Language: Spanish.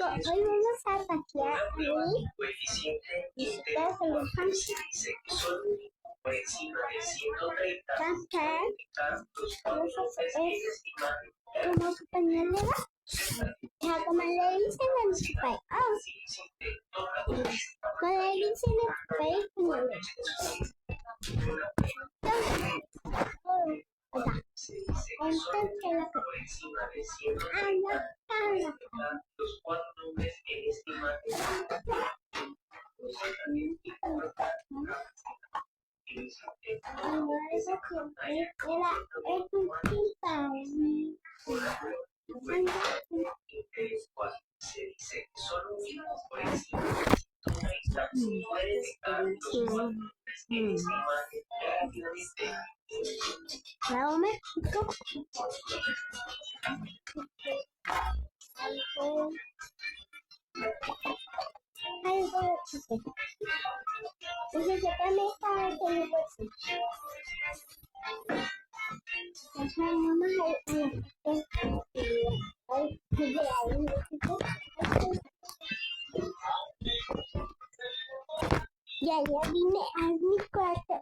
Hoy vamos a pasear ahí. Visitar elefantes. Cantar. Es como su pañalera. Ya como le dicen en su país. Como le dicen en su país, pañalera. Nuevo México. Ya vine a mi cuarto.